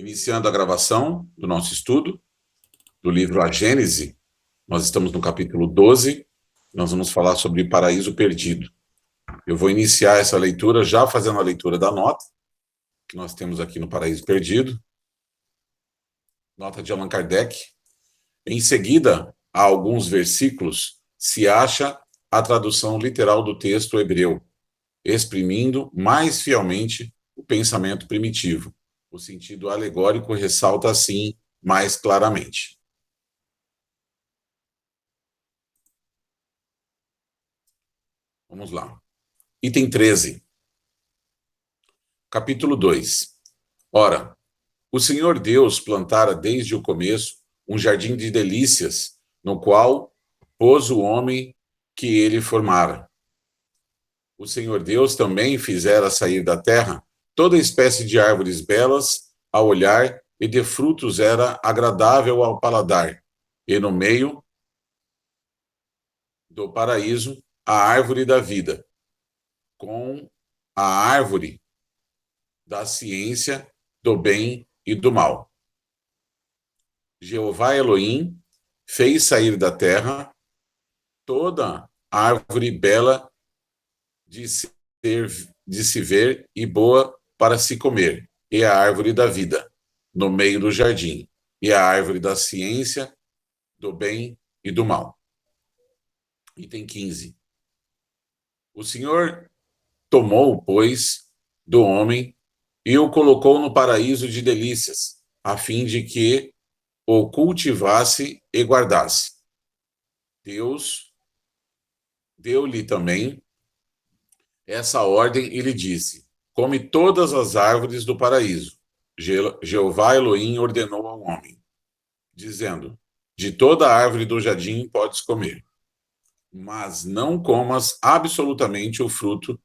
Iniciando a gravação do nosso estudo do livro A Gênese, nós estamos no capítulo 12, nós vamos falar sobre paraíso perdido. Eu vou iniciar essa leitura já fazendo a leitura da nota que nós temos aqui no Paraíso Perdido, nota de Allan Kardec. Em seguida, há alguns versículos, se acha a tradução literal do texto hebreu, exprimindo mais fielmente o pensamento primitivo. O sentido alegórico ressalta, assim, mais claramente. Vamos lá. Item 13. Capítulo 2. Ora, o Senhor Deus plantara desde o começo um jardim de delícias, no qual pôs o homem que ele formara. O Senhor Deus também fizera sair da terra toda espécie de árvores belas ao olhar e de frutos era agradável ao paladar. E no meio do paraíso, a árvore da vida, com a árvore da ciência, do bem e do mal. Jeová Elohim fez sair da terra toda árvore bela de se ver e boa para se comer, e a árvore da vida, no meio do jardim, e a árvore da ciência, do bem e do mal. Item 15. O Senhor tomou, pois, do homem e o colocou no paraíso de delícias, a fim de que o cultivasse e guardasse. Deus deu-lhe também essa ordem e lhe disse: come todas as árvores do paraíso. Jeová Elohim ordenou ao homem, dizendo: de toda árvore do jardim podes comer, mas não comas absolutamente o fruto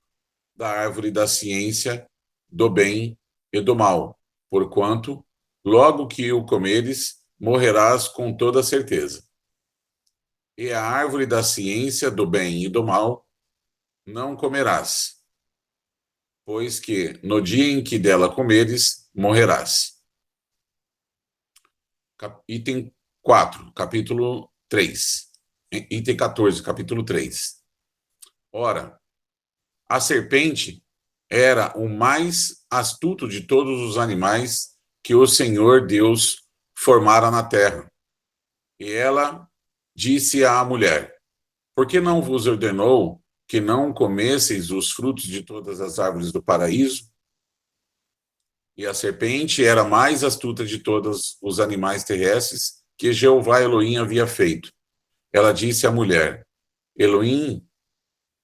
da árvore da ciência, do bem e do mal, porquanto, logo que o comeres, morrerás com toda certeza. E a árvore da ciência, do bem e do mal não comerás, pois que no dia em que dela comeres, morrerás. Item 4, capítulo 3. Item 14, capítulo 3. Ora, a serpente era o mais astuto de todos os animais que o Senhor Deus formara na terra. E ela disse à mulher: por que não vos ordenou que não comesseis os frutos de todas as árvores do paraíso? E a serpente era a mais astuta de todos os animais terrestres que Jeová Elohim havia feito. Ela disse à mulher: Elohim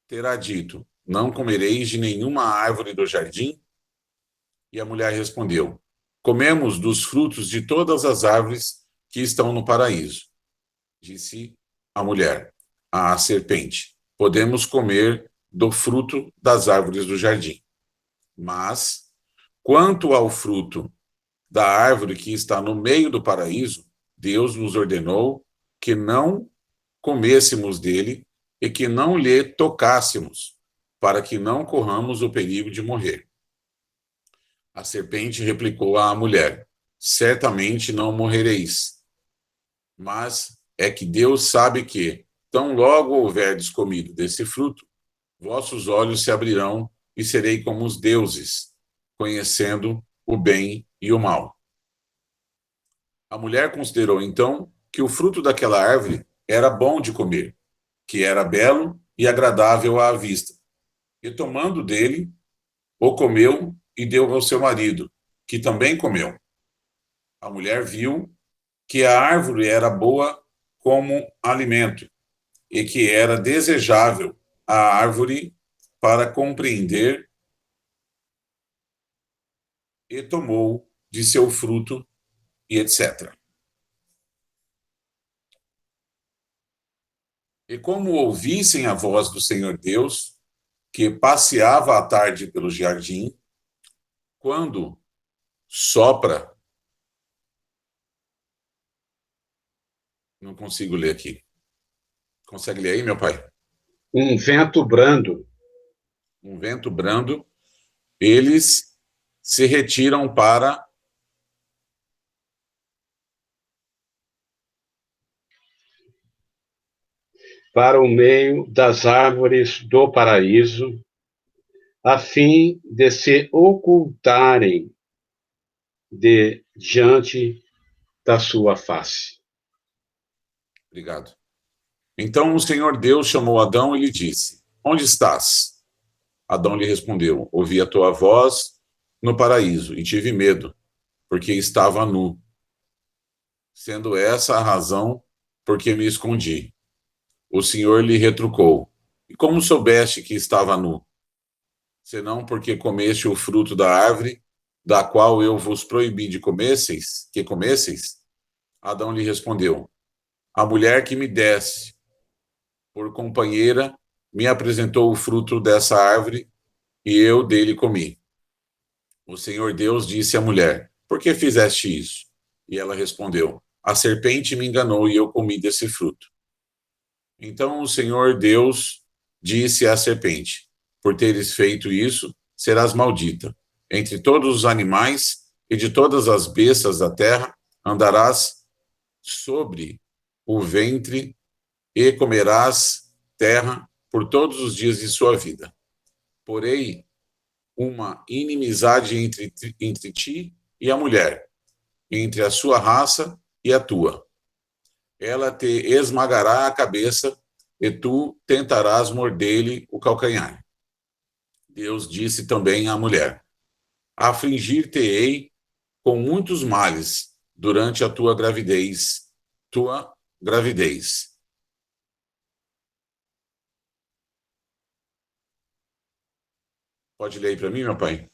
terá dito: não comereis de nenhuma árvore do jardim? E a mulher respondeu: comemos dos frutos de todas as árvores que estão no paraíso. Disse a mulher à serpente: podemos comer do fruto das árvores do jardim. Mas, quanto ao fruto da árvore que está no meio do paraíso, Deus nos ordenou que não comêssemos dele e que não lhe tocássemos, para que não corramos o perigo de morrer. A serpente replicou à mulher: certamente não morrereis. Mas é que Deus sabe que, tão logo houverdes comido desse fruto, vossos olhos se abrirão e serei como os deuses, conhecendo o bem e o mal. A mulher considerou, então, que o fruto daquela árvore era bom de comer, que era belo e agradável à vista. E tomando dele, o comeu e deu ao seu marido, que também comeu. A mulher viu que a árvore era boa como alimento e que era desejável a árvore para compreender, e tomou de seu fruto e etc. E como ouvissem a voz do Senhor Deus, que passeava à tarde pelo jardim, quando sopra. Não consigo ler aqui. Consegue ler aí, meu pai? Um vento brando. Um vento brando, eles se retiram para para o meio das árvores do paraíso, a fim de se ocultarem diante da sua face. Obrigado. Então o Senhor Deus chamou Adão e lhe disse: Onde estás? Adão lhe respondeu: Ouvi a tua voz no paraíso e tive medo, porque estava nu. Sendo essa a razão por que me escondi. O Senhor lhe retrucou: E como soubeste que estava nu? Senão porque comeste o fruto da árvore, da qual eu vos proibi de comesseis? Adão lhe respondeu: A mulher que me desse por companheira me apresentou o fruto dessa árvore, e eu dele comi. O Senhor Deus disse à mulher: Por que fizeste isso? E ela respondeu: A serpente me enganou e eu comi desse fruto. Então o Senhor Deus disse à serpente: Por teres feito isso, serás maldita. Entre todos os animais e de todas as bestas da terra andarás sobre o ventre e comerás terra por todos os dias de sua vida. Porém, uma inimizade entre ti e a mulher, entre a sua raça e a tua. Ela te esmagará a cabeça e tu tentarás morder-lhe o calcanhar. Deus disse também à mulher: Afligir-te-ei com muitos males durante a tua gravidez. Pode ler aí para mim, meu pai?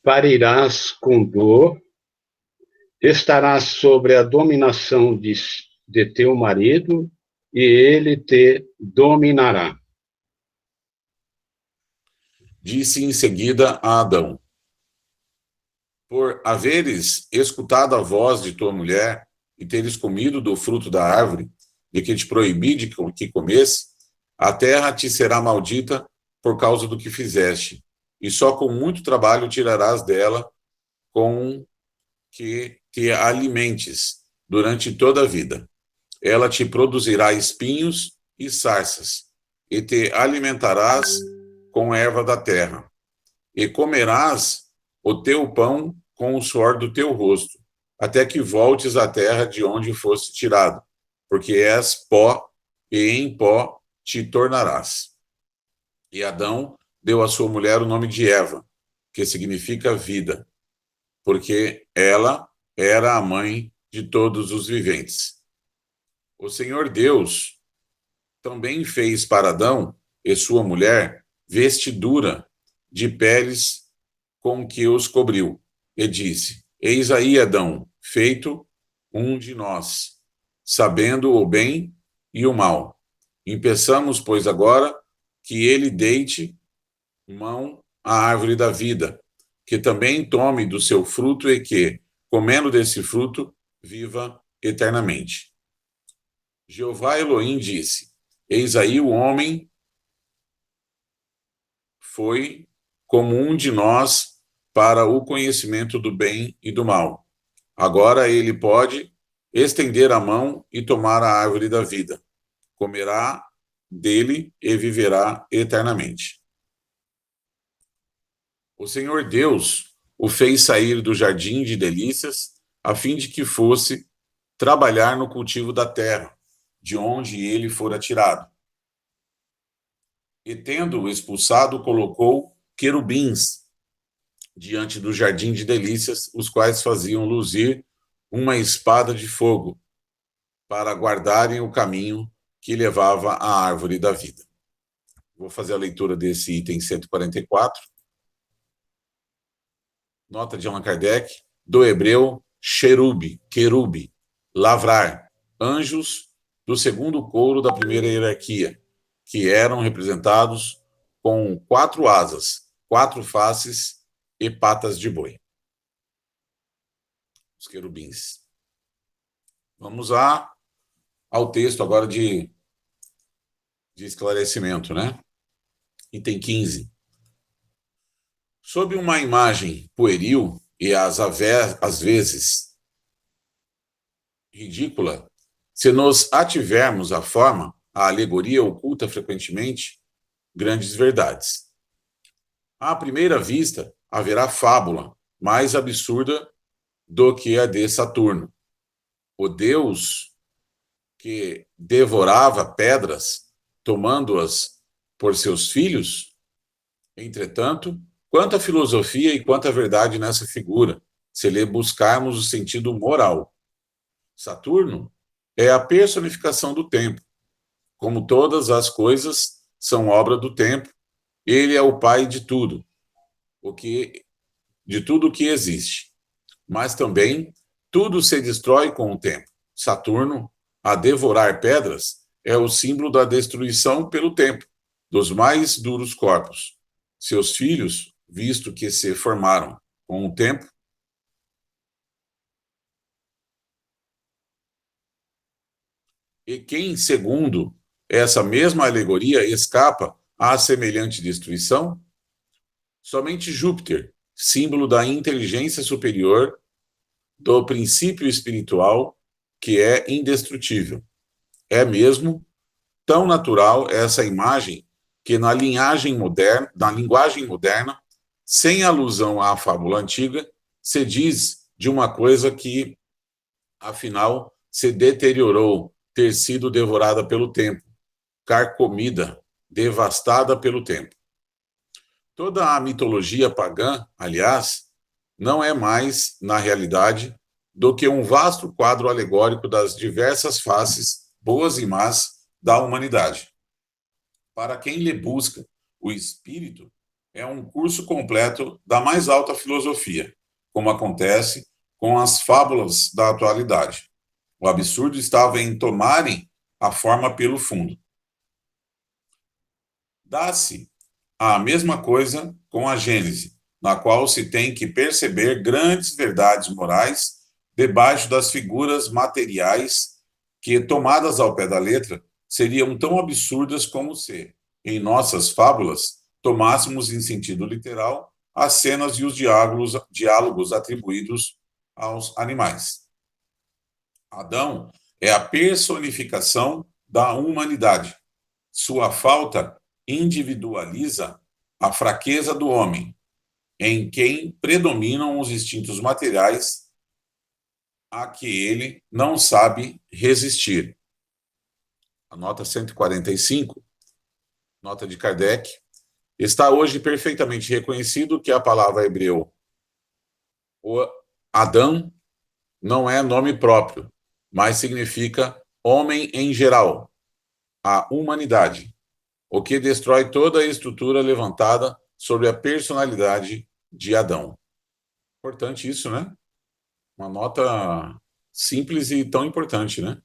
Parirás com dor, estarás sobre a dominação de teu marido, e ele te dominará. Disse em seguida a Adão: Por haveres escutado a voz de tua mulher e teres comido do fruto da árvore de que te proibi de que comesse, a terra te será maldita por causa do que fizeste, e só com muito trabalho tirarás dela com que te alimentes durante toda a vida. Ela te produzirá espinhos e sarças, e te alimentarás com erva da terra, e comerás o teu pão com o suor do teu rosto, até que voltes à terra de onde foste tirado, porque és pó, e em pó te tornarás. E Adão deu à sua mulher o nome de Eva, que significa vida, porque ela era a mãe de todos os viventes. O Senhor Deus também fez para Adão e sua mulher vestidura de peles com que os cobriu, e disse: Eis aí, Adão, feito um de nós, sabendo o bem e o mal. Impeçamos, pois, agora que ele deite mão à árvore da vida, que também tome do seu fruto e que, comendo desse fruto, viva eternamente. Jeová Elohim disse: Eis aí o homem foi como um de nós para o conhecimento do bem e do mal. Agora ele pode estender a mão e tomar a árvore da vida. Comerá dele e viverá eternamente. O Senhor Deus o fez sair do jardim de delícias, a fim de que fosse trabalhar no cultivo da terra, de onde ele fora tirado. E tendo-o expulsado, colocou querubins diante do jardim de delícias, os quais faziam luzir uma espada de fogo, para guardarem o caminho que levava à árvore da vida. Vou fazer a leitura desse item 144. Nota de Allan Kardec, do hebreu, querube, lavrar, anjos do segundo coro da primeira hierarquia, que eram representados com 4 asas, 4 faces e patas de boi. Os querubins. Vamos ao texto agora de esclarecimento, né? Item 15. Sob uma imagem pueril e às vezes ridícula, se nos ativermos à forma, A alegoria oculta frequentemente grandes verdades. À primeira vista, haverá fábula mais absurda do que a de Saturno. O deus que devorava pedras, tomando-as por seus filhos. Entretanto, quanta filosofia e quanta verdade nessa figura, se lhe buscarmos o sentido moral. Saturno é a personificação do tempo. Como todas as coisas são obra do tempo, ele é o pai de tudo, de tudo que existe. Mas também tudo se destrói com o tempo. Saturno, a devorar pedras, é o símbolo da destruição pelo tempo dos mais duros corpos. Seus filhos, visto que se formaram com o tempo, e quem, segundo essa mesma alegoria, escapa à semelhante destruição? Somente Júpiter, símbolo da inteligência superior, do princípio espiritual, que é indestrutível. É mesmo tão natural essa imagem que na linguagem moderna, sem alusão à fábula antiga, se diz de uma coisa que, afinal, se deteriorou, ter sido devorada pelo tempo, carcomida, devastada pelo tempo. Toda a mitologia pagã, aliás, não é mais, na realidade, do que um vasto quadro alegórico das diversas faces, boas e más, da humanidade. Para quem lhe busca o espírito, é um curso completo da mais alta filosofia, como acontece com as fábulas da atualidade. O absurdo estava em tomarem a forma pelo fundo. Dá-se a mesma coisa com a Gênese, na qual se tem que perceber grandes verdades morais debaixo das figuras materiais que, tomadas ao pé da letra, seriam tão absurdas como se, em nossas fábulas, tomássemos em sentido literal as cenas e os diálogos atribuídos aos animais. Adão é a personificação da humanidade. Sua falta individualiza a fraqueza do homem, em quem predominam os instintos materiais a que ele não sabe resistir. A nota 145, nota de Kardec, está hoje perfeitamente reconhecido que a palavra hebreu o Adão não é nome próprio, mas significa homem em geral, a humanidade, o que destrói toda a estrutura levantada sobre a personalidade de Adão. Importante isso, né? Uma nota simples e tão importante, né?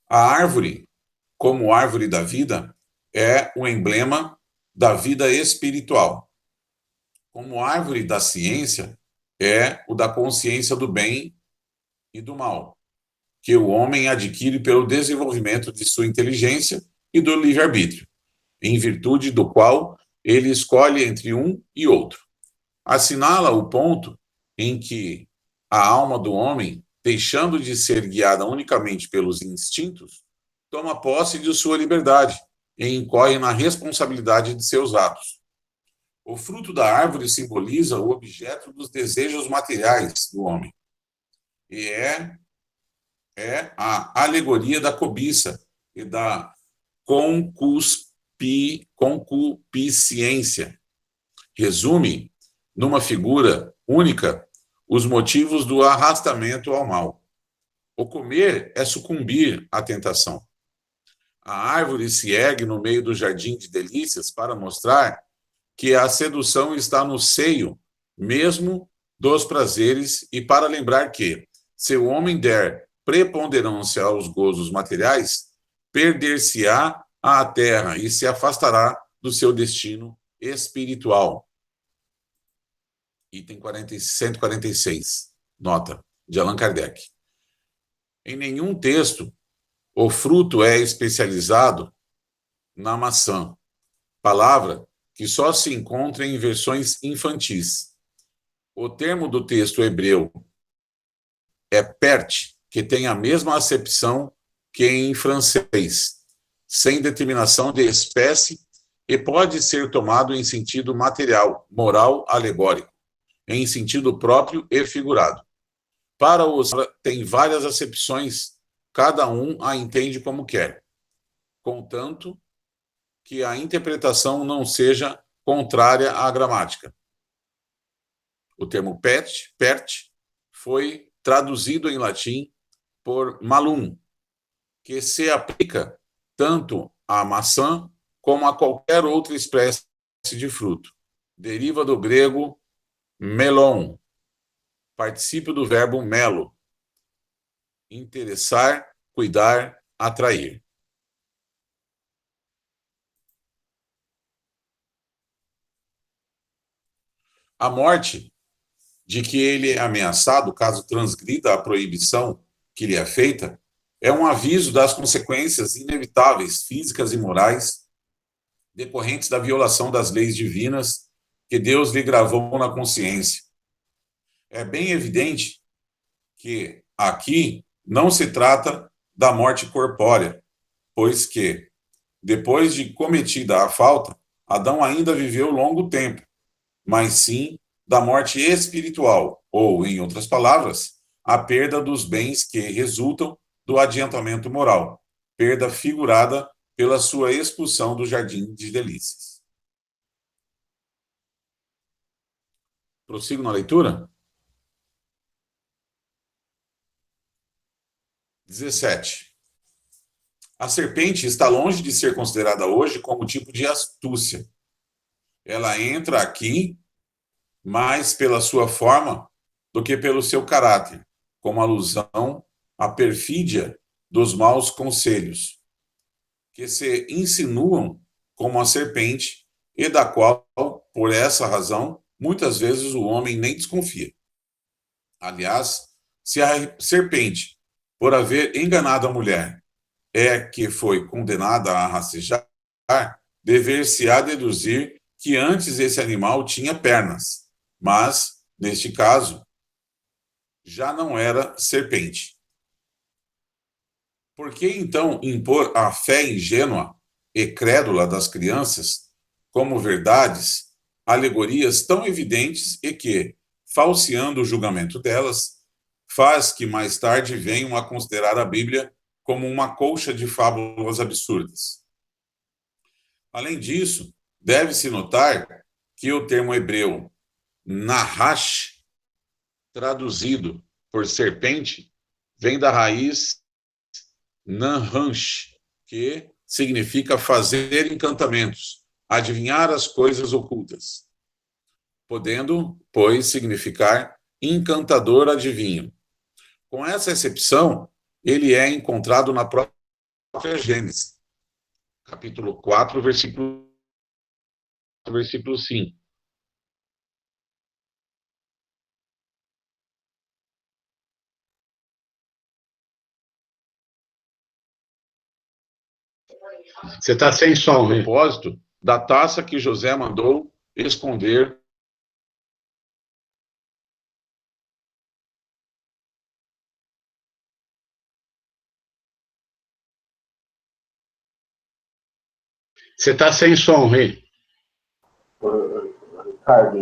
A árvore, como árvore da vida, é o emblema da vida espiritual. Como árvore da ciência, é o da consciência do bem e do mal, que o homem adquire pelo desenvolvimento de sua inteligência e do livre-arbítrio, em virtude do qual ele escolhe entre um e outro. Assinala o ponto em que a alma do homem, deixando de ser guiada unicamente pelos instintos, toma posse de sua liberdade e incorre na responsabilidade de seus atos. O fruto da árvore simboliza o objeto dos desejos materiais do homem e é a alegoria da cobiça e da concupiscência. Resume, numa figura única, os motivos do arrastamento ao mal. O comer é sucumbir à tentação. A árvore se ergue no meio do jardim de delícias para mostrar que a sedução está no seio mesmo dos prazeres e para lembrar que, se o homem der preponderância aos gozos materiais, perder-se-á à terra e se afastará do seu destino espiritual. Item 146, nota de Allan Kardec. Em nenhum texto o fruto é especializado na maçã, palavra que só se encontra em versões infantis. O termo do texto hebreu é pert, que tem a mesma acepção que em francês, sem determinação de espécie, e pode ser tomado em sentido material, moral, alegórico, em sentido próprio e figurado. Para os tem várias acepções, cada um a entende como quer, contanto que a interpretação não seja contrária à gramática. O termo pert foi traduzido em latim por malum, que se aplica tanto à maçã como a qualquer outra espécie de fruto. Deriva do grego melon, particípio do verbo melo, interessar, cuidar, atrair. A morte de que ele é ameaçado caso transgrida a proibição que lhe é feita é um aviso das consequências inevitáveis, físicas e morais, decorrentes da violação das leis divinas que Deus lhe gravou na consciência. É bem evidente que aqui não se trata da morte corpórea, pois que, depois de cometida a falta, Adão ainda viveu longo tempo, mas sim da morte espiritual, ou, em outras palavras, a perda dos bens que resultam do adiantamento moral, perda figurada pela sua expulsão do jardim de delícias. Prossigo na leitura? 17. A serpente está longe de ser considerada hoje como tipo de astúcia. Ela entra aqui mais pela sua forma do que pelo seu caráter, como alusão à perfídia dos maus conselhos, que se insinuam como a serpente e da qual, por essa razão, muitas vezes o homem nem desconfia. Aliás, se a serpente, por haver enganado a mulher, é que foi condenada a rastejar, dever-se-á deduzir que antes esse animal tinha pernas, mas, neste caso, já não era serpente. Por que, então, impor a fé ingênua e crédula das crianças como verdades, alegorias tão evidentes e que, falseando o julgamento delas, faz que mais tarde venham a considerar a Bíblia como uma colcha de fábulas absurdas? Além disso, deve-se notar que o termo hebreu nahash, traduzido por serpente, vem da raiz nahansh, que significa fazer encantamentos, adivinhar as coisas ocultas, podendo, pois, significar encantador adivinho. Com essa exceção, ele é encontrado na própria Gênesis, capítulo 4, versículo 5. Você está sem som, A propósito da taça que José mandou esconder. Você está sem som, Rei. Ricardo,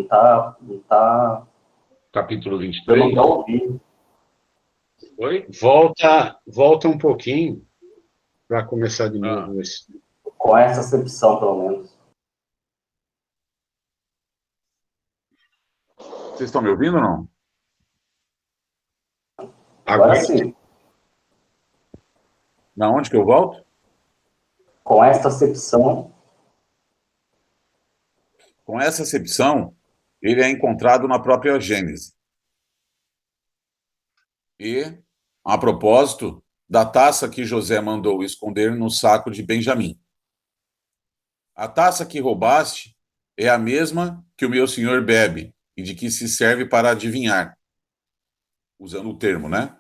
não tá. Capítulo Eu 23. não tô ouvindo. Oi? Volta um pouquinho para começar de novo. Com essa acepção, pelo menos. Vocês estão me ouvindo ou não? Agora sim. Na onde que eu volto? Com essa acepção. Com essa acepção, ele é encontrado na própria Gênese. E, a propósito da taça que José mandou esconder no saco de Benjamim. A taça que roubaste é a mesma que o meu senhor bebe e de que se serve para adivinhar. Usando o termo, né?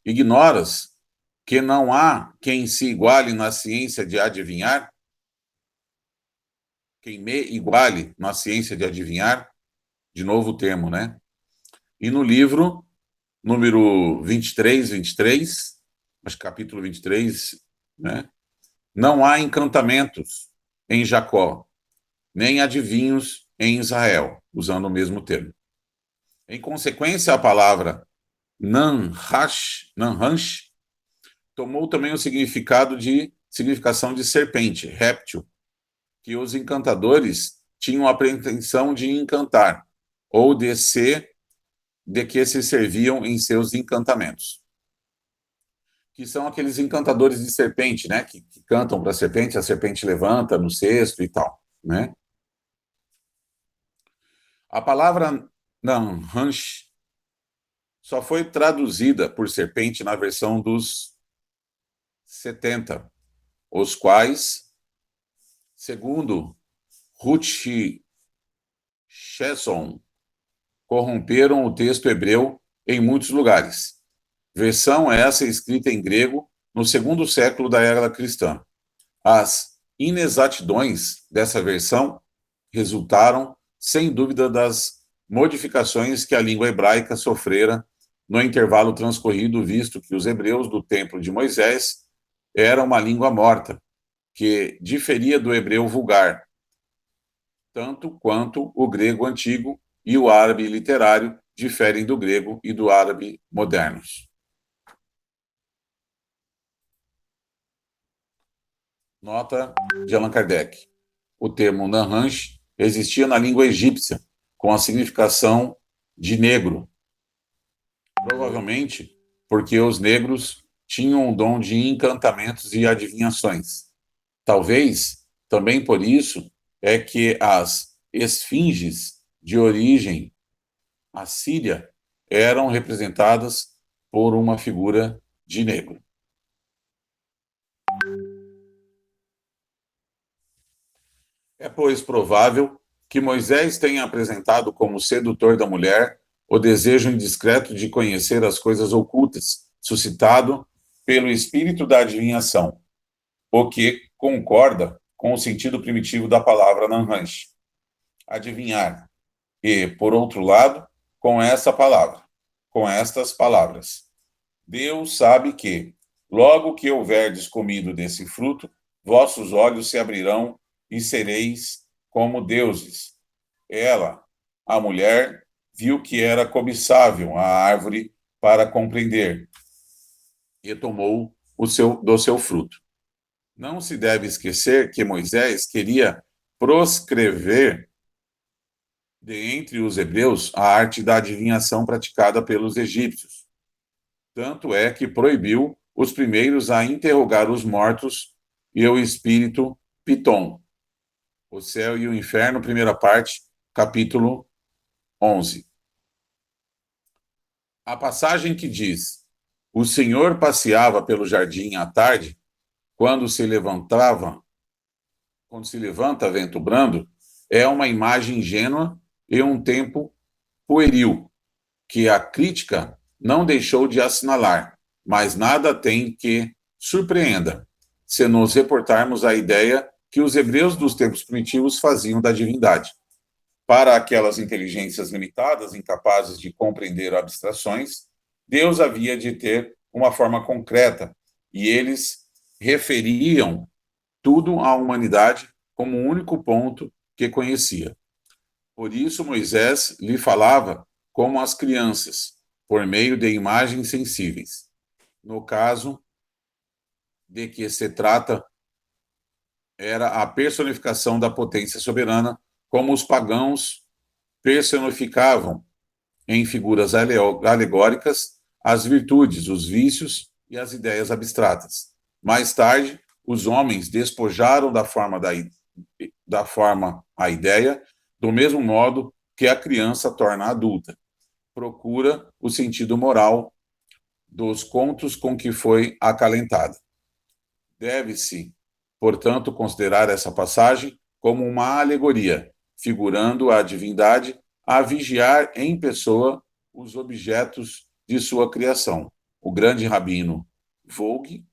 Ignoras que não há quem se iguale na ciência de adivinhar? Quem me iguale na ciência de adivinhar? De novo o termo, né? E no livro número 23, acho que capítulo 23, né? Não há encantamentos em Jacó, nem adivinhos em Israel, usando o mesmo termo. Em consequência, a palavra Nanhash tomou também o significação de serpente, réptil, que os encantadores tinham a pretensão de encantar, ou de que se serviam em seus encantamentos. Que são aqueles encantadores de serpente, né? Que cantam para a serpente levanta no cesto e tal, né? A palavra Nanhansh só foi traduzida por serpente na versão dos 70, os quais, segundo Ruth Chesson, corromperam o texto hebreu em muitos lugares. Versão essa escrita em grego no segundo século da era cristã. As inexatidões dessa versão resultaram, sem dúvida, das modificações que a língua hebraica sofrera no intervalo transcorrido, visto que os hebreus do Templo de Moisés eram uma língua morta, que diferia do hebreu vulgar, tanto quanto o grego antigo e o árabe literário diferem do grego e do árabe modernos. Nota de Allan Kardec. O termo Nanhansh existia na língua egípcia, com a significação de negro. Provavelmente porque os negros tinham o dom de encantamentos e adivinhações. Talvez, também por isso, é que as esfinges de origem assíria eram representadas por uma figura de negro. É, pois, provável que Moisés tenha apresentado como sedutor da mulher o desejo indiscreto de conhecer as coisas ocultas, suscitado pelo espírito da adivinhação, o que concorda com o sentido primitivo da palavra Nanhansh, adivinhar, e, por outro lado, com estas palavras. Deus sabe que, logo que houverdes comido desse fruto, vossos olhos se abrirão e sereis como deuses. Ela, a mulher, viu que era cobiçável a árvore para compreender, e tomou do seu fruto. Não se deve esquecer que Moisés queria proscrever de entre os hebreus a arte da adivinhação praticada pelos egípcios. Tanto é que proibiu os primeiros a interrogar os mortos e o espírito Pitom. O Céu e o Inferno, primeira parte, capítulo 11. A passagem que diz: o Senhor passeava pelo jardim à tarde, quando se levanta vento brando, é uma imagem ingênua e um tempo pueril, que a crítica não deixou de assinalar, mas nada tem que surpreenda, se nos reportarmos a ideia que os hebreus dos tempos primitivos faziam da divindade. Para aquelas inteligências limitadas, incapazes de compreender abstrações, Deus havia de ter uma forma concreta, e eles referiam tudo à humanidade como o único ponto que conhecia. Por isso, Moisés lhe falava como as crianças, por meio de imagens sensíveis. No caso de que se trata, era a personificação da potência soberana, como os pagãos personificavam em figuras alegóricas as virtudes, os vícios e as ideias abstratas. Mais tarde, os homens despojaram da forma a ideia, do mesmo modo que a criança torna adulta. Procura o sentido moral dos contos com que foi acalentada. Deve-se, portanto, considerar essa passagem como uma alegoria, figurando a divindade a vigiar em pessoa os objetos de sua criação. O grande rabino Vogue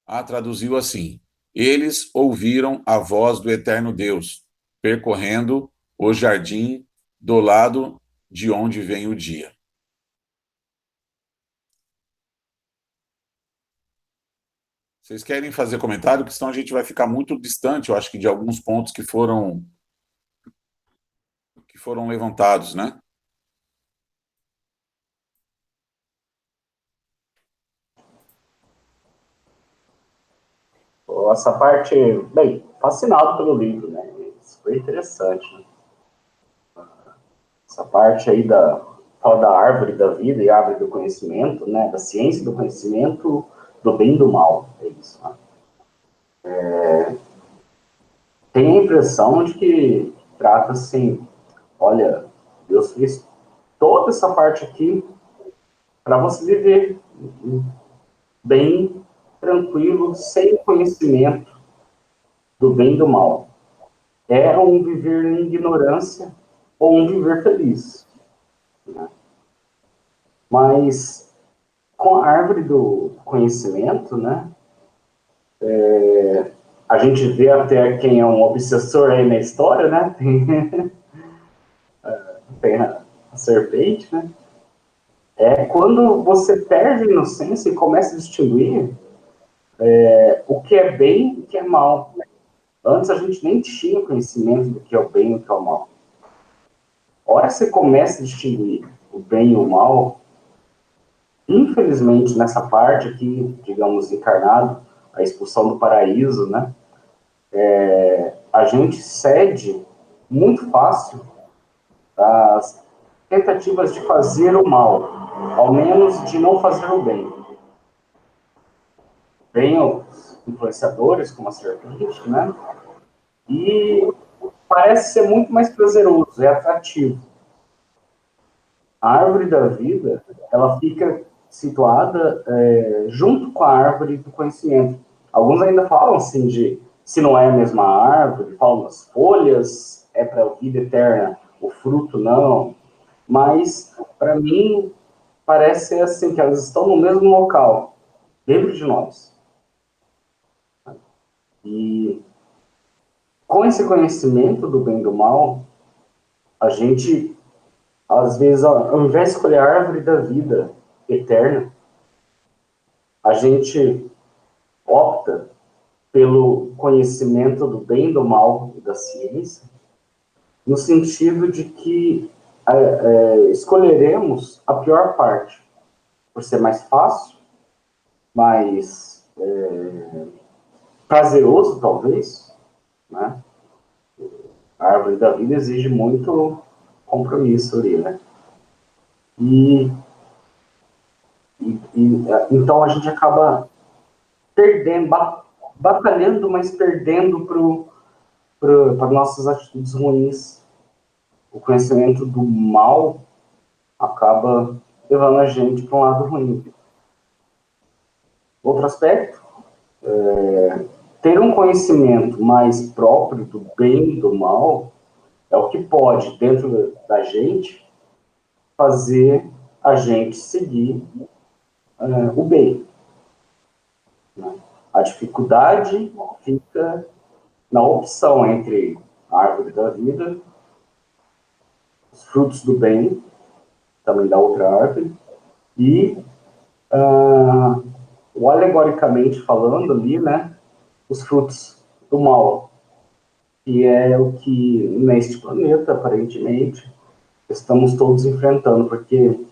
a traduziu assim: eles ouviram a voz do eterno Deus, percorrendo o jardim do lado de onde vem o dia. Vocês querem fazer comentário? Porque senão a gente vai ficar muito distante, eu acho que de alguns pontos que foram levantados, né? Essa parte, bem, fascinado pelo livro, né? Super interessante, né? Essa parte aí fala da árvore da vida e árvore do conhecimento, né? Da ciência do conhecimento, do bem e do mal, é isso, né? Tenho a impressão de que trata assim, olha, Deus fez toda essa parte aqui para você viver bem, tranquilo, sem conhecimento do bem e do mal. É um viver em ignorância ou um viver feliz, né? Mas com a árvore do conhecimento, né? A gente vê até quem é um obsessor aí na história, né? Tem a serpente, né? É quando você perde a inocência e começa a distinguir o que é bem e o que é mal. Antes a gente nem tinha conhecimento do que é o bem e o que é o mal. A hora que você começa a distinguir o bem e o mal, infelizmente nessa parte aqui, digamos, encarnado, a expulsão do paraíso, né? A gente cede muito fácil às tentativas de fazer o mal, ao menos de não fazer o bem. Vem os influenciadores, como a serpente, né? E parece ser muito mais prazeroso, é atrativo. A árvore da vida, ela fica situada junto com a árvore do conhecimento. Alguns ainda falam assim de se não é a mesma árvore, falam das folhas, é para a vida eterna, o fruto não. Mas, para mim, parece ser assim, que elas estão no mesmo local, dentro de nós. E com esse conhecimento do bem e do mal, a gente, às vezes, ao invés de escolher a árvore da vida eterna, a gente opta pelo conhecimento do bem e do mal e da ciência, no sentido de que escolheremos a pior parte, por ser mais fácil, mais prazeroso, talvez, né? A árvore da vida exige muito compromisso ali, né? E então a gente acaba perdendo, batalhando, mas perdendo para nossas atitudes ruins. O conhecimento do mal acaba levando a gente para um lado ruim. Outro aspecto, ter um conhecimento mais próprio do bem e do mal é o que pode, dentro da gente, fazer a gente seguir o bem. Né? A dificuldade fica na opção entre a árvore da vida, os frutos do bem, também da outra árvore, e, o alegoricamente falando ali, né, os frutos do mal, que é o que neste planeta, aparentemente, estamos todos enfrentando, porque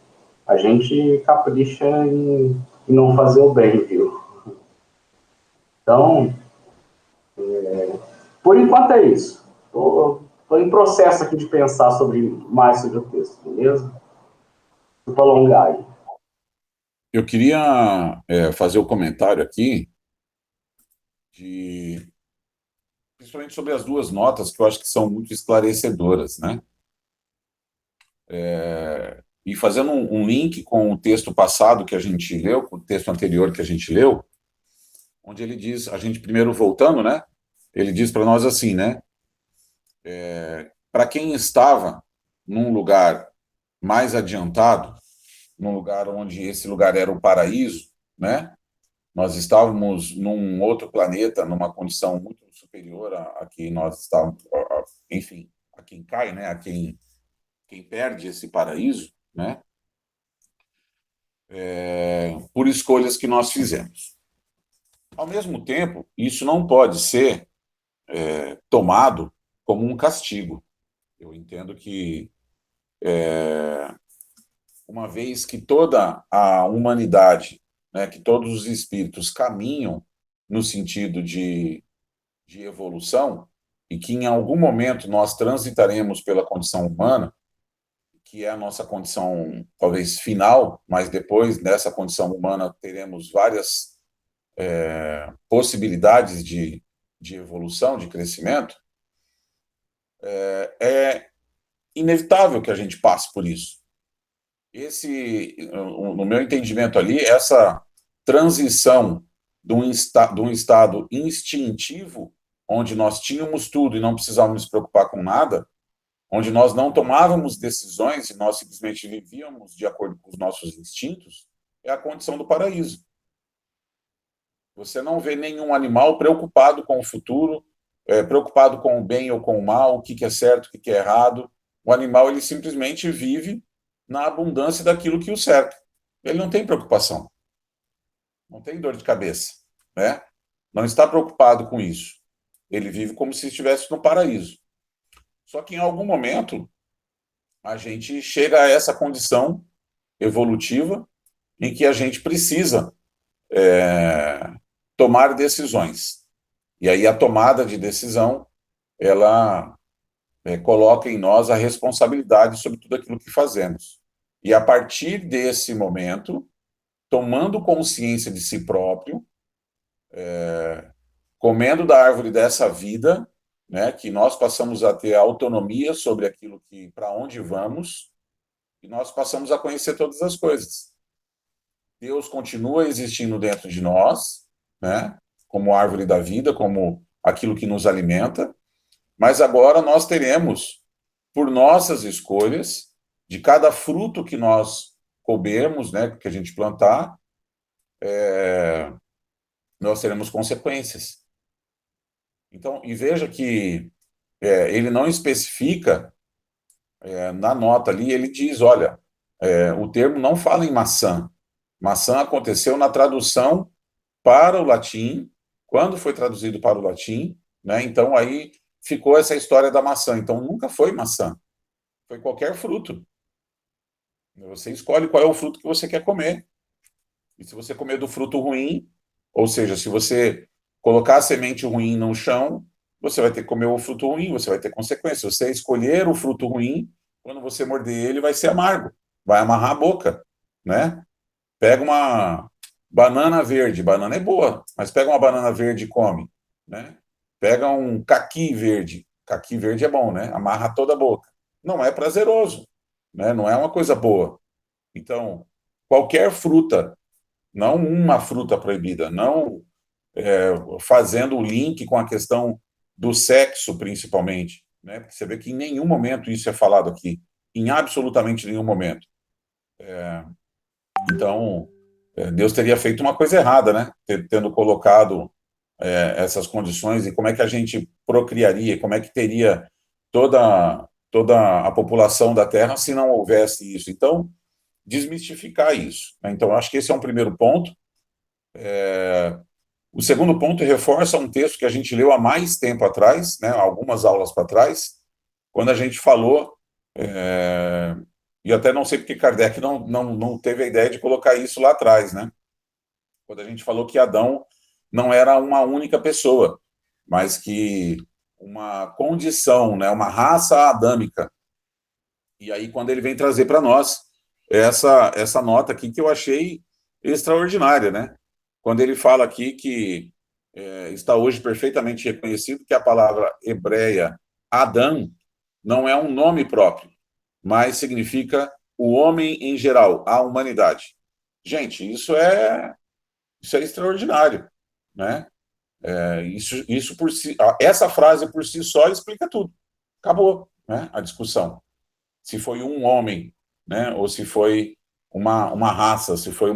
a gente capricha em não fazer o bem, viu? Então, por enquanto é isso. Estou em processo aqui de pensar mais sobre o texto, beleza? Vou prolongar aí. Eu queria fazer o comentário aqui, principalmente sobre as duas notas, que eu acho que são muito esclarecedoras, né? E fazendo um link com o texto passado que a gente leu, com o texto anterior que a gente leu, onde ele diz, a gente primeiro voltando, né? Ele diz para nós assim, né? Para quem estava num lugar mais adiantado, num lugar onde esse lugar era o paraíso, né? Nós estávamos num outro planeta, numa condição muito superior a que nós estávamos, enfim, a quem cai, né? A quem quem perde esse paraíso, né, por escolhas que nós fizemos. Ao mesmo tempo, isso não pode ser tomado como um castigo. Eu entendo que, uma vez que toda a humanidade, né, que todos os espíritos caminham no sentido de evolução, e que em algum momento nós transitaremos pela condição humana, que é a nossa condição talvez final, mas depois dessa condição humana teremos várias possibilidades de evolução, de crescimento, é inevitável que a gente passe por isso. No meu entendimento ali, essa transição de um estado instintivo, onde nós tínhamos tudo e não precisávamos nos preocupar com nada, onde nós não tomávamos decisões e nós simplesmente vivíamos de acordo com os nossos instintos, é a condição do paraíso. Você não vê nenhum animal preocupado com o futuro, preocupado com o bem ou com o mal, o que é certo, o que é errado. O animal, ele simplesmente vive na abundância daquilo que o cerca. Ele não tem preocupação, não tem dor de cabeça, né? Não está preocupado com isso. Ele vive como se estivesse no paraíso. Só que em algum momento a gente chega a essa condição evolutiva em que a gente precisa tomar decisões. E aí a tomada de decisão, ela coloca em nós a responsabilidade sobre tudo aquilo que fazemos. E a partir desse momento, tomando consciência de si próprio, comendo da árvore dessa vida, né, que nós passamos a ter autonomia sobre aquilo que, para onde vamos, e nós passamos a conhecer todas as coisas. Deus continua existindo dentro de nós, né, como árvore da vida, como aquilo que nos alimenta, mas agora nós teremos, por nossas escolhas, de cada fruto que nós coubermos, né, que a gente plantar, nós teremos consequências. Então, e veja que ele não especifica na nota ali, ele diz, olha, o termo não fala em maçã. Maçã aconteceu na tradução para o latim, quando foi traduzido para o latim, né? Então aí ficou essa história da maçã. Então nunca foi maçã, foi qualquer fruto. Você escolhe qual é o fruto que você quer comer. E se você comer do fruto ruim, ou seja, se você colocar a semente ruim no chão, você vai ter que comer o fruto ruim, você vai ter consequências. Se você escolher o fruto ruim, quando você morder ele, vai ser amargo, vai amarrar a boca, né? Pega uma banana verde, banana é boa, mas pega uma banana verde e come, né? Pega um caqui verde é bom, né? Amarra toda a boca. Não é prazeroso, né? Não é uma coisa boa. Então, qualquer fruta, não uma fruta proibida, não fazendo o link com a questão do sexo, principalmente, né? Porque você vê que em nenhum momento isso é falado aqui, em absolutamente nenhum momento. Então, Deus teria feito uma coisa errada, né? Tendo colocado essas condições, e como é que a gente procriaria, como é que teria toda a população da Terra se não houvesse isso. Então, desmistificar isso, né? Então, acho que esse é um primeiro ponto. O segundo ponto reforça um texto que a gente leu há mais tempo atrás, né, algumas aulas para trás, quando a gente falou, e até não sei porque Kardec não teve a ideia de colocar isso lá atrás, né? Quando a gente falou que Adão não era uma única pessoa, mas que uma condição, né, uma raça adâmica. E aí, quando ele vem trazer para nós essa nota aqui que eu achei extraordinária, né? Quando ele fala aqui que está hoje perfeitamente reconhecido que a palavra hebreia Adão não é um nome próprio, mas significa o homem em geral, a humanidade. Gente, isso é extraordinário, né? Isso por si, essa frase por si só explica tudo. Acabou, né, a discussão. Se foi um homem, né, ou se foi uma raça, se foi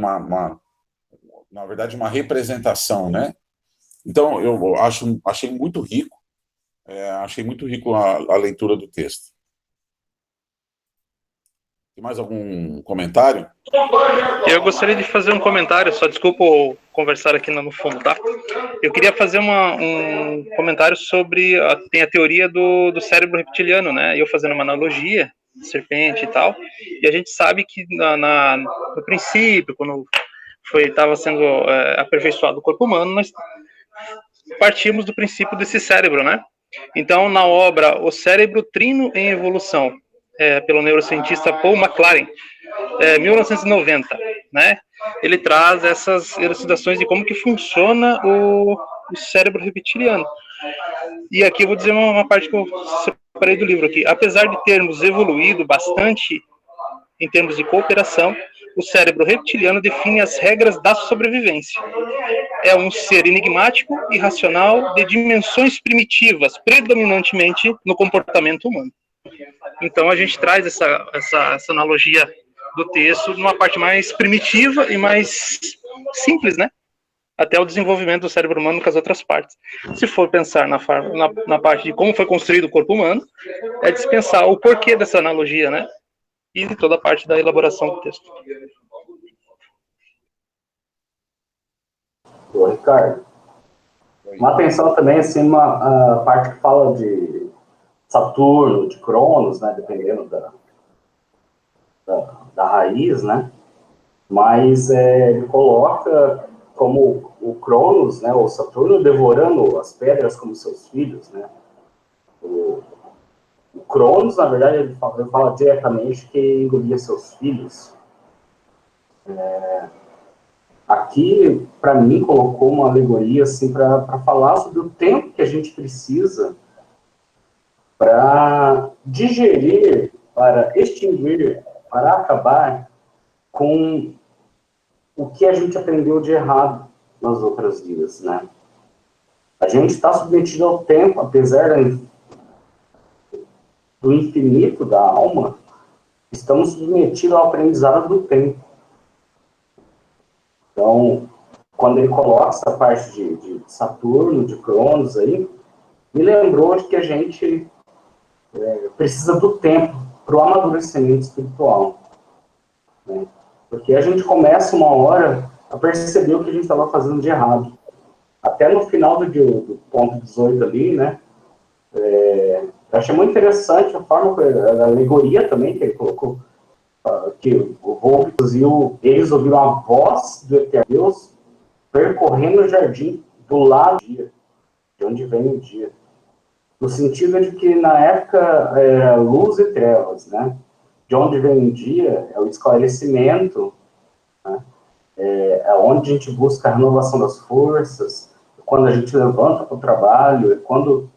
na verdade, uma representação, né? Então, eu achei muito rico, a leitura do texto. Tem mais algum comentário? Eu gostaria de fazer um comentário, só desculpa eu conversar aqui no fundo, tá? Eu queria fazer um comentário sobre, tem a teoria do cérebro reptiliano, né? Eu fazendo uma analogia, serpente e tal, e a gente sabe que no princípio, quando estava sendo aperfeiçoado o corpo humano, nós partimos do princípio desse cérebro, né? Então, na obra O Cérebro Trino em Evolução, pelo neurocientista Paul McLaren, 1990, né? Ele traz essas elucidações de como que funciona o cérebro reptiliano. E aqui eu vou dizer uma parte que eu separei do livro aqui. Apesar de termos evoluído bastante em termos de cooperação, o cérebro reptiliano define as regras da sobrevivência. É um ser enigmático e racional de dimensões primitivas, predominantemente no comportamento humano. Então a gente traz essa analogia do texto numa parte mais primitiva e mais simples, né? Até o desenvolvimento do cérebro humano com as outras partes. Se for pensar na parte de como foi construído o corpo humano, é dispensar o porquê dessa analogia, né? E de toda a parte da elaboração do texto. Ô, Ricardo, uma atenção também, assim, uma parte que fala de Saturno, de Cronos, né, dependendo da raiz, né, mas ele coloca como o Cronos, né, o Saturno, devorando as pedras como seus filhos, né. O Cronos, na verdade, ele fala diretamente que engolia seus filhos. Aqui, para mim, colocou uma alegoria assim, para falar sobre o tempo que a gente precisa para digerir, para extinguir, para acabar com o que a gente aprendeu de errado nas outras vidas, né? A gente está submetido ao tempo, apesar do infinito da alma, estamos submetidos ao aprendizado do tempo. Então, quando ele coloca essa parte de Saturno, de Cronos aí, me lembrou de que a gente precisa do tempo para o amadurecimento espiritual. Né? Porque a gente começa uma hora a perceber o que a gente estava fazendo de errado. Até no final do ponto 18 ali, né? Eu achei muito interessante a forma, a alegoria também que ele colocou, que o Volks eles ouviram a voz do Eterno Deus percorrendo o jardim do lado do dia, de onde vem o dia. No sentido de que, na época, era luz e trevas, né? De onde vem o dia é o esclarecimento, né? É onde a gente busca a renovação das forças, quando a gente levanta para o trabalho, é quando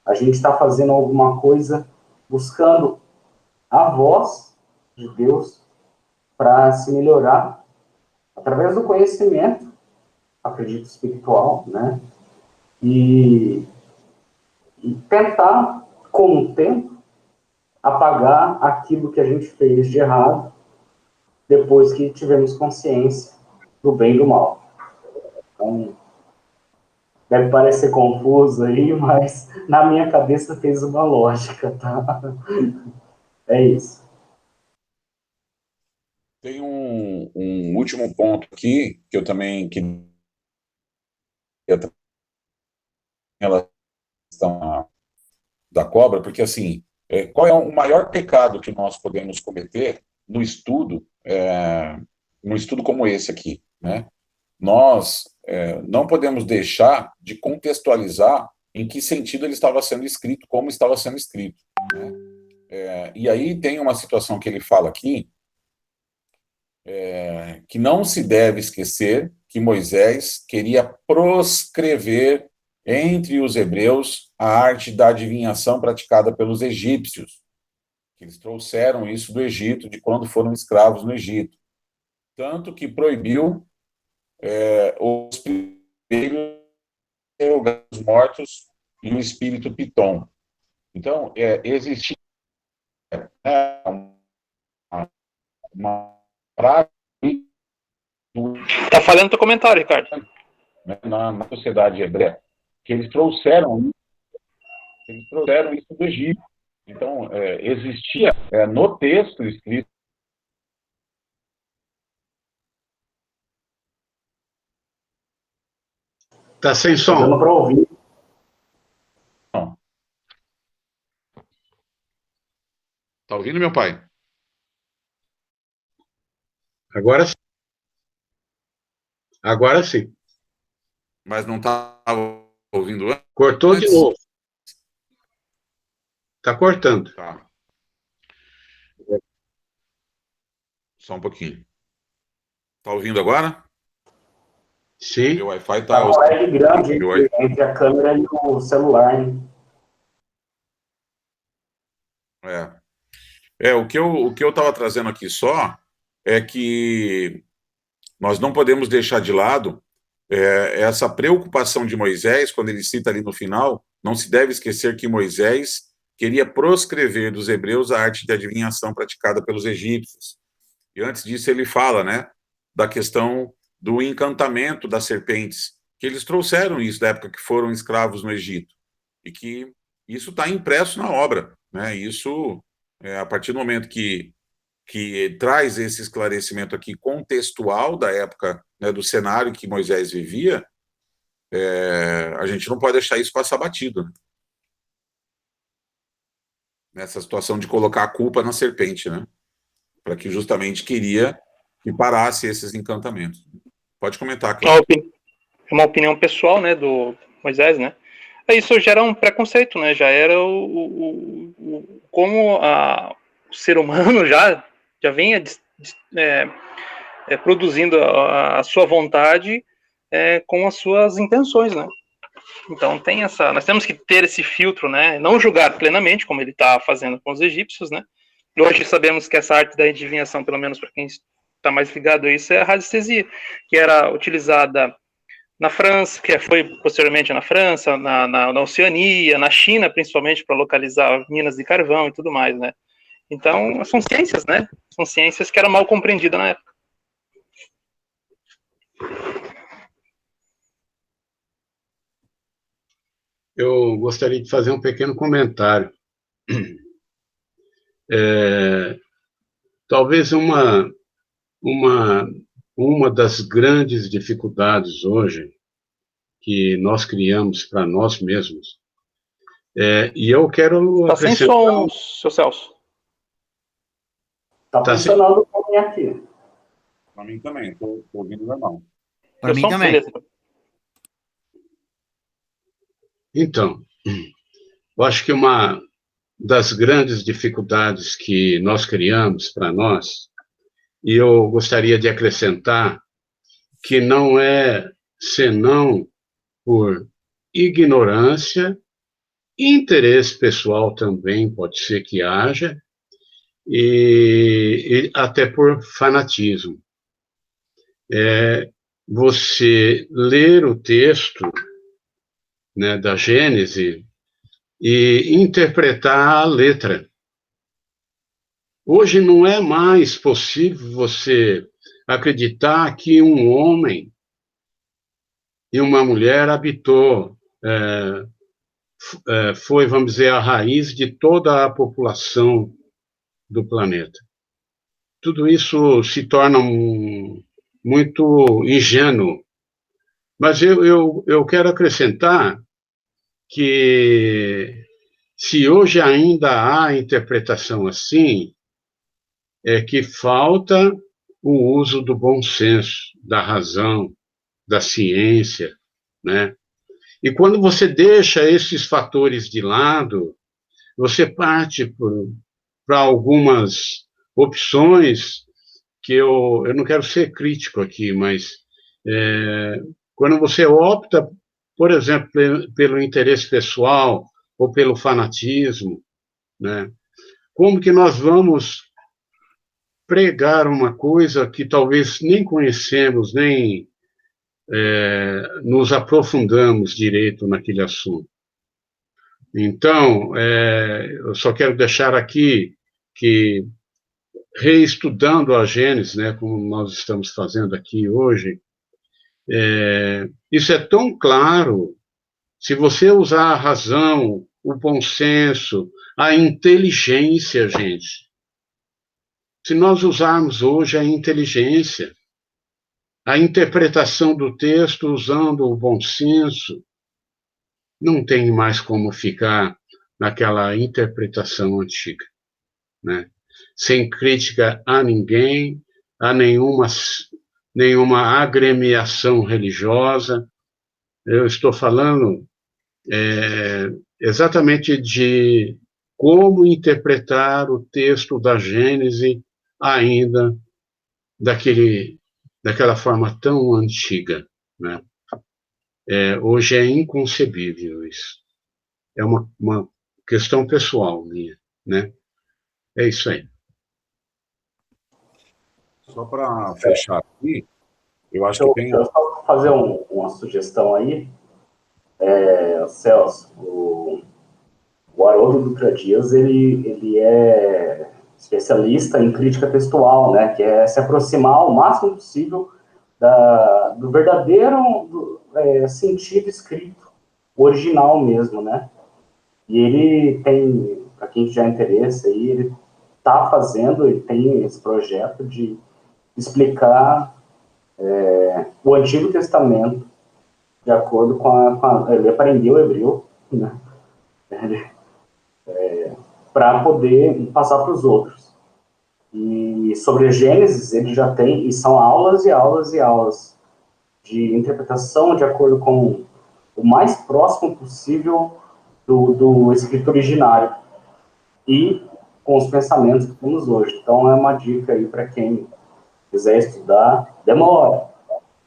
a gente está fazendo alguma coisa buscando a voz de Deus para se melhorar através do conhecimento, acredito, espiritual, né? E tentar, com o tempo, apagar aquilo que a gente fez de errado depois que tivemos consciência do bem e do mal. Então, deve parecer confuso aí, mas na minha cabeça fez uma lógica, tá? É isso. Tem um último ponto aqui, que eu também queria trazer em relação da cobra, porque, assim, qual é o maior pecado que nós podemos cometer no estudo, num estudo como esse aqui, né? Nós não podemos deixar de contextualizar em que sentido ele estava sendo escrito, como estava sendo escrito, né? E aí tem uma situação que ele fala aqui, que não se deve esquecer que Moisés queria proscrever entre os hebreus a arte da adivinhação praticada pelos egípcios. Eles trouxeram isso do Egito, de quando foram escravos no Egito. Tanto que proibiu os primeiros mortos e o espírito Piton. Então, existia uma prática Tá falando teu comentário, Ricardo. na sociedade hebreia, que eles trouxeram isso do Egito. Então, existia no texto escrito Tá sem Tá som. dando para ouvir. Tá ouvindo, meu pai? Agora sim. Agora sim. Mas não estava ouvindo Cortou de antes? novo. Tá cortando. Tá. Só um pouquinho. Tá ouvindo agora? Sim. Meu Wi-Fi Tá tá. um lag grande Meu Wi- entre a câmera e o celular, hein? o que eu estava trazendo aqui só é que nós não podemos deixar de lado essa preocupação de Moisés, quando ele cita ali no final, não se deve esquecer que Moisés queria proscrever dos hebreus a arte de adivinhação praticada pelos egípcios. E antes disso ele fala, né, da questão do encantamento das serpentes, que eles trouxeram isso da época que foram escravos no Egito, e que isso está impresso na obra, né? Isso, a partir do momento que traz esse esclarecimento aqui contextual da época, né, do cenário que Moisés vivia, a gente não pode deixar isso passar batido, né? Nessa situação de colocar a culpa na serpente, né? Para que justamente queria que parasse esses encantamentos. Pode comentar, Cláudio. É uma opinião pessoal, né, do Moisés, né? Isso gera um preconceito, né? Já era como o ser humano já vinha produzindo a sua vontade com as suas intenções, né? Então nós temos que ter esse filtro, né? Não julgar plenamente, como ele está fazendo com os egípcios, né? E hoje sabemos que essa arte da adivinhação, pelo menos para quem está mais ligado a isso, é a radiestesia, que era utilizada na França, que foi posteriormente na França, na Oceania, na China, principalmente, para localizar minas de carvão e tudo mais, né? Então, são ciências, né? São ciências que eram mal compreendidas na época. Eu gostaria de fazer um pequeno comentário. Talvez uma das grandes dificuldades hoje que nós criamos para nós mesmos, e eu quero Tá sem som, seu Celso. Tá funcionando para mim aqui. Para mim também, estou ouvindo normal. Para mim também. Beleza. Então, eu acho que uma das grandes dificuldades que nós criamos para nós, e eu gostaria de acrescentar que não é senão por ignorância, interesse pessoal também pode ser que haja, e até por fanatismo. Você ler o texto, né, da Gênese e interpretar a letra. Hoje não é mais possível você acreditar que um homem e uma mulher habitou, foi, vamos dizer, a raiz de toda a população do planeta. Tudo isso se torna muito ingênuo. Mas eu quero acrescentar que, se hoje ainda há interpretação assim, é que falta o uso do bom senso, da razão, da ciência, né? E quando você deixa esses fatores de lado, você parte para algumas opções que eu não quero ser crítico aqui, mas quando você opta, por exemplo, pelo interesse pessoal ou pelo fanatismo, né? Como que nós vamos pregar uma coisa que talvez nem conhecemos, nem nos aprofundamos direito naquele assunto? Então, eu só quero deixar aqui que, reestudando a Gênesis, né, como nós estamos fazendo aqui hoje, isso é tão claro. Se você usar a razão, o bom senso, a inteligência, gente. Se nós usarmos hoje a inteligência, a interpretação do texto usando o bom senso não tem mais como ficar naquela interpretação antiga, né? Sem crítica a ninguém, a nenhuma agremiação religiosa. Eu estou falando exatamente de como interpretar o texto da Gênese ainda daquela forma tão antiga, né? Hoje é inconcebível isso. É uma questão pessoal minha, né? É isso aí. Só para fechar aqui, eu acho que tem... Eu só fazer uma sugestão aí, Celso. O Haroldo Dutra Dias, ele é especialista em crítica textual, né? Que é se aproximar ao máximo possível do verdadeiro sentido escrito, original mesmo, né? E ele tem, para quem já interessa aí, ele tem esse projeto de explicar o Antigo Testamento de acordo com ele aprendeu hebreu, né? Para poder passar para os outros. E sobre Gênesis, ele já tem, e são aulas e aulas e aulas de interpretação de acordo com o mais próximo possível do escrito originário e com os pensamentos que temos hoje. Então, é uma dica aí para quem quiser estudar. Demora,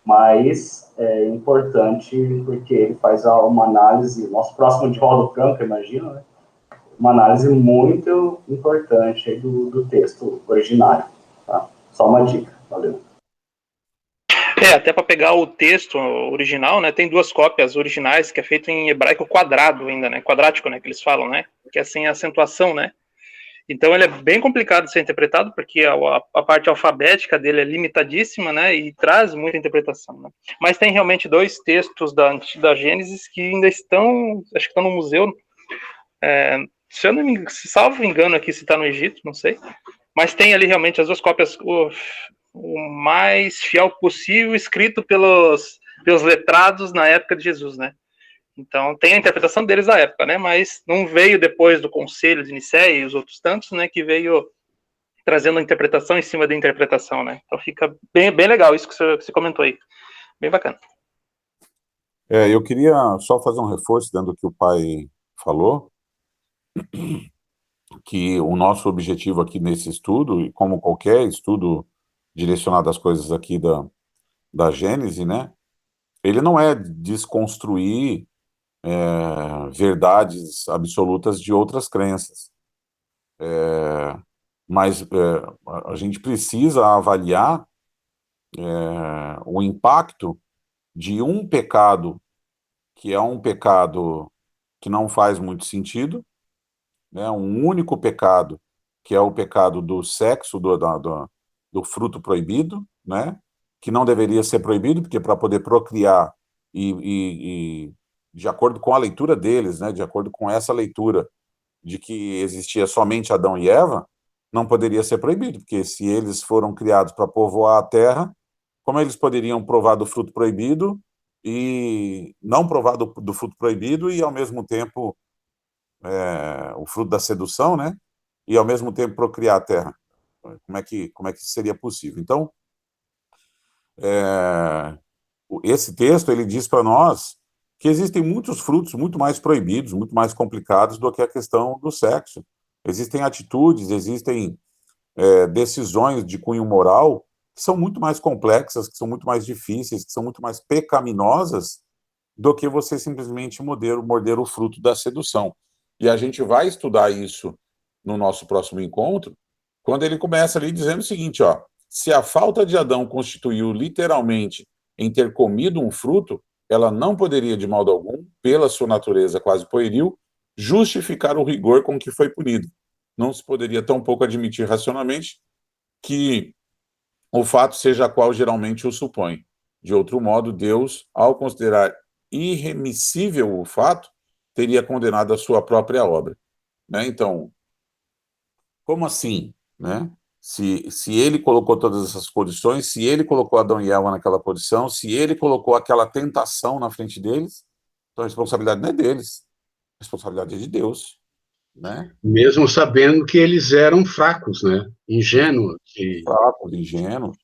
mas é importante porque ele faz uma análise, nosso próximo Divaldo Franco, imagina, né? Uma análise muito importante aí do texto originário. Tá? Só uma dica. Valeu. Até para pegar o texto original, né, tem duas cópias originais, que é feito em hebraico quadrado ainda, né, quadrático, né, que eles falam, né, que é sem acentuação, né. Então ele é bem complicado de ser interpretado, porque a parte alfabética dele é limitadíssima, né, e traz muita interpretação, né. Mas tem realmente dois textos da Gênesis que ainda estão, acho que estão no museu, se eu não me salvo engano aqui, se está no Egito, não sei, mas tem ali realmente as duas cópias, o mais fiel possível, escrito pelos letrados na época de Jesus, né? Então, tem a interpretação deles da época, né? Mas não veio depois do Conselho de Nicéia e os outros tantos, né? Que veio trazendo a interpretação em cima da interpretação, né? Então, fica bem, bem legal isso que você comentou aí. Bem bacana. Eu queria só fazer um reforço dentro do que o pai falou, que o nosso objetivo aqui nesse estudo, e como qualquer estudo direcionado às coisas aqui da Gênese, né? Ele não é desconstruir verdades absolutas de outras crenças. Mas a gente precisa avaliar o impacto de um pecado, que é um pecado que não faz muito sentido, né? Um único pecado, que é o pecado do sexo, do fruto proibido, né? Que não deveria ser proibido, porque para poder procriar e de acordo com a leitura deles, né? De acordo com essa leitura de que existia somente Adão e Eva, não poderia ser proibido, porque se eles foram criados para povoar a terra, como eles poderiam provar do fruto proibido e não provar do fruto proibido e, ao mesmo tempo, o fruto da sedução, né? E, ao mesmo tempo, procriar a terra? Como é que seria possível? Então, esse texto, ele diz para nós que existem muitos frutos muito mais proibidos, muito mais complicados do que a questão do sexo. Existem atitudes, existem decisões de cunho moral que são muito mais complexas, que são muito mais difíceis, que são muito mais pecaminosas do que você simplesmente morder o fruto da sedução. E a gente vai estudar isso no nosso próximo encontro, quando ele começa ali dizendo o seguinte, ó, se a falta de Adão constituiu literalmente em ter comido um fruto, ela não poderia, de modo algum, pela sua natureza quase pueril, justificar o rigor com que foi punido. Não se poderia tampouco admitir racionalmente que o fato seja qual geralmente o supõe. De outro modo, Deus, ao considerar irremissível o fato, teria condenado a sua própria obra. Né? Então, como assim? Né? Se ele colocou todas essas condições, se ele colocou Adão e Eva naquela posição, se ele colocou aquela tentação na frente deles, então a responsabilidade não é deles, a responsabilidade é de Deus, né? Mesmo sabendo que eles eram fracos, né? Ingênuos. Fracos, ingênuos.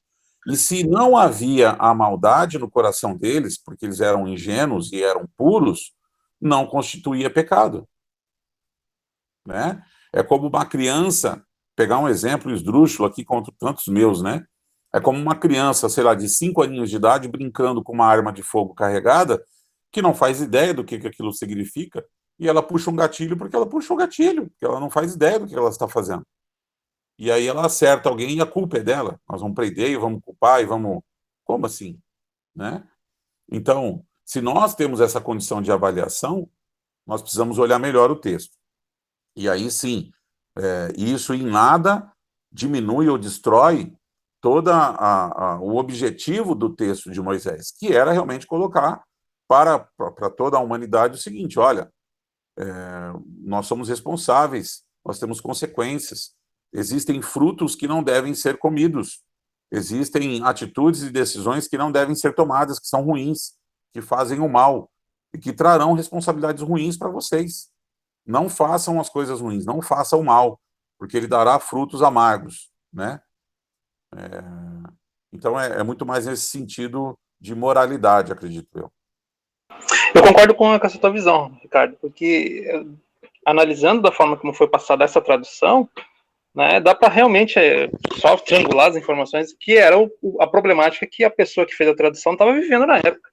E se não havia a maldade no coração deles, porque eles eram ingênuos e eram puros, não constituía pecado, né? É como uma criança, pegar um exemplo esdrúxulo aqui contra tantos meus, né? É como uma criança, sei lá, de 5 aninhos de idade, brincando com uma arma de fogo carregada, que não faz ideia do que aquilo significa, e ela puxa um gatilho porque ela puxa um gatilho, porque ela não faz ideia do que ela está fazendo. E aí ela acerta alguém e a culpa é dela. Nós vamos prender e vamos culpar e vamos... Como assim? Né? Então, se nós temos essa condição de avaliação, nós precisamos olhar melhor o texto. E aí sim, isso em nada diminui ou destrói todo o objetivo do texto de Moisés, que era realmente colocar para toda a humanidade o seguinte: olha, nós somos responsáveis, nós temos consequências, existem frutos que não devem ser comidos, existem atitudes e decisões que não devem ser tomadas, que são ruins, que fazem o mal e que trarão responsabilidades ruins para vocês. Não façam as coisas ruins, não façam o mal, porque ele dará frutos amargos, né? Então é muito mais nesse sentido de moralidade, acredito eu. Eu concordo com essa tua visão, Ricardo, porque analisando da forma como foi passada essa tradução, né, dá para realmente só triangular as informações que era a problemática que a pessoa que fez a tradução estava vivendo na época.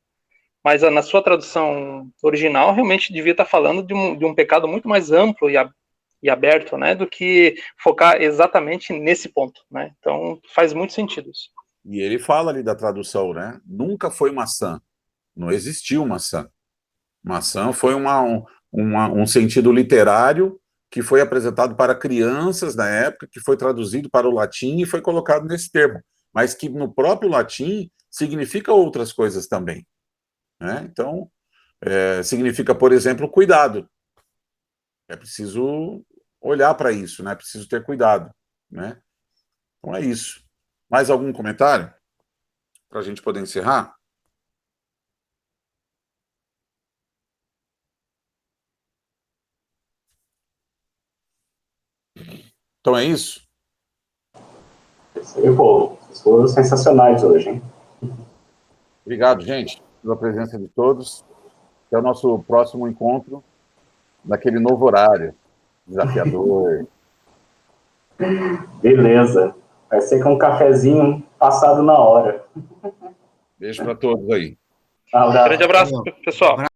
Mas na sua tradução original, realmente devia estar falando de um pecado muito mais amplo e aberto, né, do que focar exatamente nesse ponto, né? Então, faz muito sentido isso. E ele fala ali da tradução, né? Nunca foi maçã, não existiu maçã. Maçã foi um sentido literário que foi apresentado para crianças na época, que foi traduzido para o latim e foi colocado nesse termo, mas que no próprio latim significa outras coisas também, né? Então, significa, por exemplo, cuidado. É preciso olhar para isso, né? É preciso ter cuidado, né? Então é isso. Mais algum comentário para a gente poder encerrar? Então é isso. Vocês foram sensacionais hoje, hein? Obrigado, gente, pela presença de todos. Até o nosso próximo encontro, naquele novo horário desafiador. Beleza. Vai ser com um cafezinho passado na hora. Beijo para todos aí. Abraço. Grande abraço, pessoal.